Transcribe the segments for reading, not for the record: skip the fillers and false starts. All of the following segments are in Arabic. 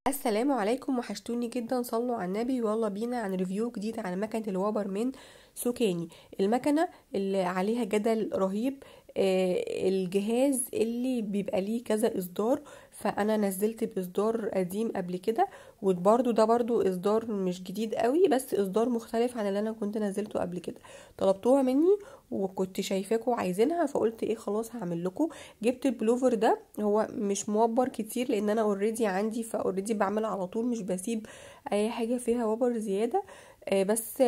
السلام عليكم، وحشتوني جدا. صلوا على النبي ويلا بينا عن ريفيو جديد على مكنة الوابر من سوكاني. المكنة اللي عليها جدل رهيب. الجهاز اللي بيبقى ليه كذا اصدار، فانا نزلت باصدار قديم قبل كده، وبرده ده برضو اصدار مش جديد قوي، بس اصدار مختلف عن اللي انا كنت نزلته قبل كده. طلبتوها مني وكنت شايفاكم عايزينها، فقلت ايه خلاص هعمل لكم. جبت البلوفر ده، هو مش موبر كتير لان انا اوريدي عندي، فاوريدي بعمل على طول، مش بسيب اي حاجه فيها وبر زياده. بس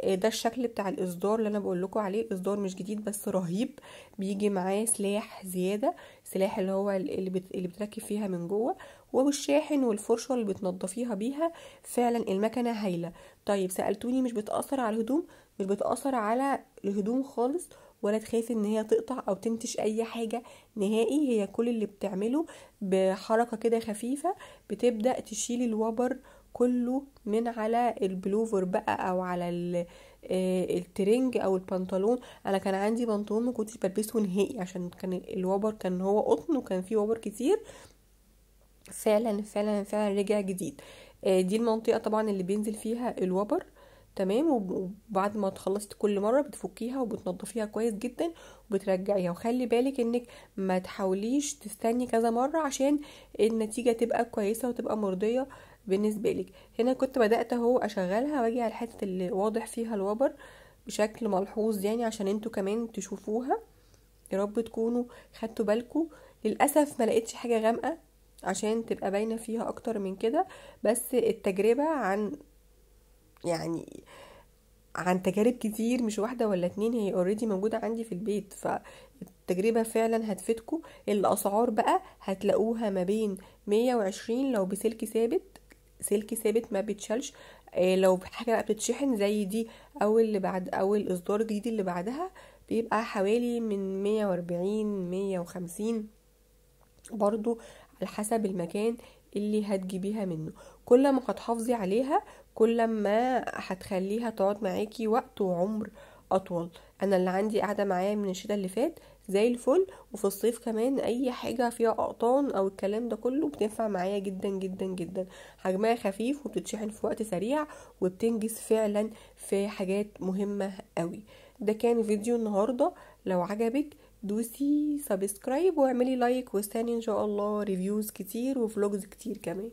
ده الشكل بتاع الاصدار اللي انا بقول لكم عليه. اصدار مش جديد بس رهيب. بيجي معاه سلاح زياده، سلاح اللي هو اللي بتركب فيها من جوه، والشاحن والفرشه اللي بتنضفيها بيها. فعلا المكنه هايله. طيب سالتوني مش بتاثر على الهدوم؟ مش بتاثر على الهدوم خالص، ولا تخافي ان هي تقطع او تنتش اي حاجه نهائي. هي كل اللي بتعمله بحركه كده خفيفه بتبدا تشيل الوبر كله من على البلوفر بقى، او على الترنج او البنطلون. انا كان عندي بنطلون ما كنتش بلبسه نهائي عشان كان الوبر كان هو قطن وكان فيه وبر كتير. فعلا فعلا فعلا رجع جديد. دي المنطقة طبعا اللي بينزل فيها الوبر. تمام. وبعد ما تخلصت كل مرة بتفكيها وبتنضفيها كويس جدا وبترجعيها. وخلي بالك انك ما تحاوليش تستني كذا مرة عشان النتيجة تبقى كويسة وتبقى مرضية بالنسبة لك. هنا كنت بدأت اهو اشغلها واجي على الحتة اللي واضح فيها الوبر بشكل ملحوظ، يعني عشان انتوا كمان تشوفوها. يا رب تكونوا خدتوا بالكوا. للأسف ما لقيتش حاجة غامقة عشان تبقى باينة فيها اكتر من كده، بس التجربة يعني عن تجارب كتير، مش واحدة ولا اتنين، هي اوريدي موجودة عندي في البيت، فالتجربة فعلا هتفيدكم. الاسعار بقى هتلاقوها ما بين 120 لو بسلك ثابت، سلك ثابت ما بيتشالش. لو حاجة بقى بتتشحن زي دي او اللي بعد او الاصدار الجديد اللي بعدها، بيبقى حوالي من 140 150 برضو، على حسب المكان اللي هتجيبيها منه. كل ما هتحافظي عليها كل ما هتخليها تقعد معاكي وقت وعمر اطول. انا اللي عندي قاعده معايا من الشتاء اللي فات زي الفل، وفي الصيف كمان اي حاجه فيها اقطان او الكلام ده كله بتنفع معايا جدا جدا جدا. حجمها خفيف وبتتشحن في وقت سريع وبتنجز فعلا في حاجات مهمه قوي. ده كان فيديو النهارده. لو عجبك دوسي سبسكرايب واعملي لايك، واستني ان شاء الله ريفيوز كتير وفلوجز كتير كمان.